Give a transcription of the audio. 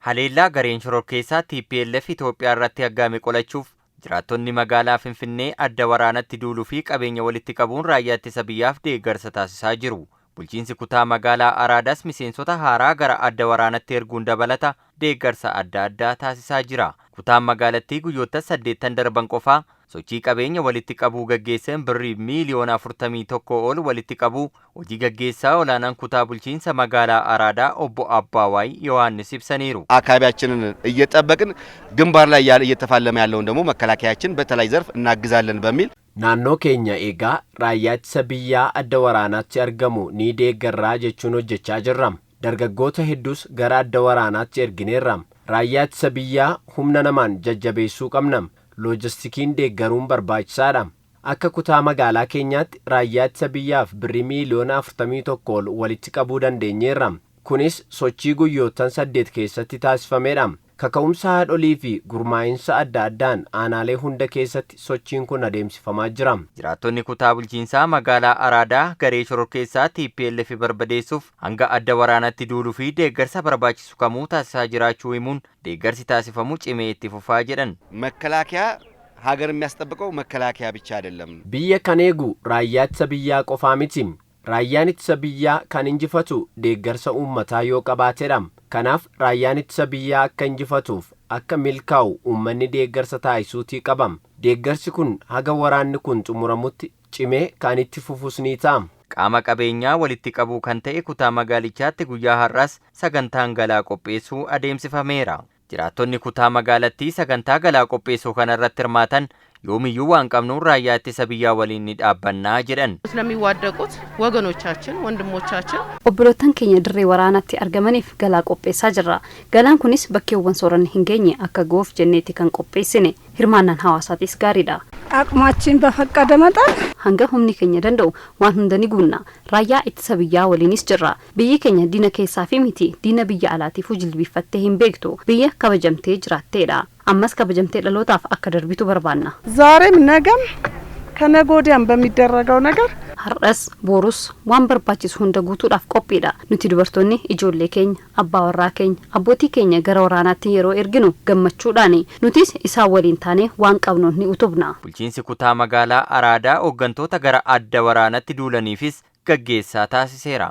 Haleellaa gareen shororkeessaa TPLF Itoophiyaa irratti aggaame qolachuuf jiraattonni magaalaa Finfinnee adda waraanatti duuluu fi qabeenya walitti qabuun raayyaa ittisa biyyaaf deeggarsa taasisaa jiru. Bulchiinsi kutaa magaalaa Araadaas miseensota haaraa gara adda waraanatti erguun dabalata deeggarsa adda addaa taasisaa jira. Kutaan magaalattii guyyoota 8 darban qofaa sochii qabeenya walitti qabuu gaggeessan birrii miiliyoona 41 ol walitti qabuu hojii gaggeessaa olaanaan kutaa bulchiinsa magaalaa Araadaa obbo Abbawaይ ዮሐንስ ibsaniiru. አካባቢያችንን እየጠበቅን ግንባር ላይ እየተፋለመ ያለውን ደግሞ መከላከያችን በተለይ ዘርፍ እናግዛለን በሚል naannoo keenya eegaa raayyaa ittisa biyyaa adda waraanaatti argamu ni deeggarraa jechuun hojjechaa jirra. Dargaggoota hedduus gara adda waraanaatti ergineerra. Raayyaa ittisa biyyaa humna namaan jajjabeessuu qabna. Loojistikiin deeggaruun barbaachisaadha. Akka kutaa magaalaa keenyaatti raayyaa ittisa biyyaaf birrii miiliyoona 41 ol walitti qabuu dandeenyeerra. Kunis sochii guyyootan 8 keessatti taasifameedha. Kaka'umsa haadholii fi gurmaa'insa adda addaan aanaalee hunda keessatti sochiin kun adeemsifamaa jira. Jiraattonni kutaa bulchiinsaa magaalaa Araadaa garee shororkeessaa TPLF barbadeessuuf hanga adda waraanatti duuluu fi deeggarsa barbaachisu kamuu taasisaa jiraachuu himuun deeggarsi taasifamu cimee itti fufaa jedhan. መከላከያ ሀገር የሚያስጠብቀው መከላከያ ብቻ አይደለም. Biyya kan eegu raayyaa ittisa biyyaa qofaa miti. Raayyaan ittisa biyyaa kan injifatu deeggarsa uummataa yoo qabaateedha. Kanaaf raayyaan ittisa biyyaa akka injifatuuf akka milkaa'u uummanni deeggarsa taasisuutii qaba. Deeggarsi kun haga waraanni kun xumuramutti cimee kan itti fufus ni ta'a. Qaama qabeenyaa walitti qabuu kan ta'e kutaa magaalichaatti guyyaa har'aas sagantaan galaa qopheessuu adeemsifameera. Jiraattonni kutaa magaalattii sagantaa galaa qopheessuu kanarratti hirmaatan yoomiyyuu waan qabnuun raayyaa ittisa biyyaa waliin ni dhaabbannaa jedhan. ስለሚዋደቁት ወገኖቻችን ወንድሞቻችን obbolootan keenya dirree waraanaatti argamaniif galaa qopheessaa jirra. Galaan kunis bakkeewwan sooranni hin geenye akka goof jenneetti kan qopheessine. Hirmaannaan hawaasaatis gaariidha. አቅማችን በፈቀደ መጠን hanga humni keenya danda'u waan hunda ni guunna. Raayyaa ittisa biyyaa waliinis jirra. Biyyi keenya diina keessaa fi miti diina biyya alaatiifuu jilbiiffattee hin beektu. Biyya kabajamtee jiraatteedha. Ammas kabajamtee dhalootaaf akka darbitu barbaanna. ዛሬም ነገም ከነገ ወዲያም በሚደረገው ነገር har'as boorus waan barbaachisu hunda guutuudhaaf qophiidha. Nuti dubartoonni ijoollee keenya, abbaa warraa keenya, abbootii keenya gara waraanaatti yeroo erginu gammachuudhaan nutis isaan waliin taane waan qabnuun ni utubna. Bulchiinsi kutaa magaalaa Araadaa hooggantoota gara adda waraanatti duulaniifis gaggeessaa taasiseera.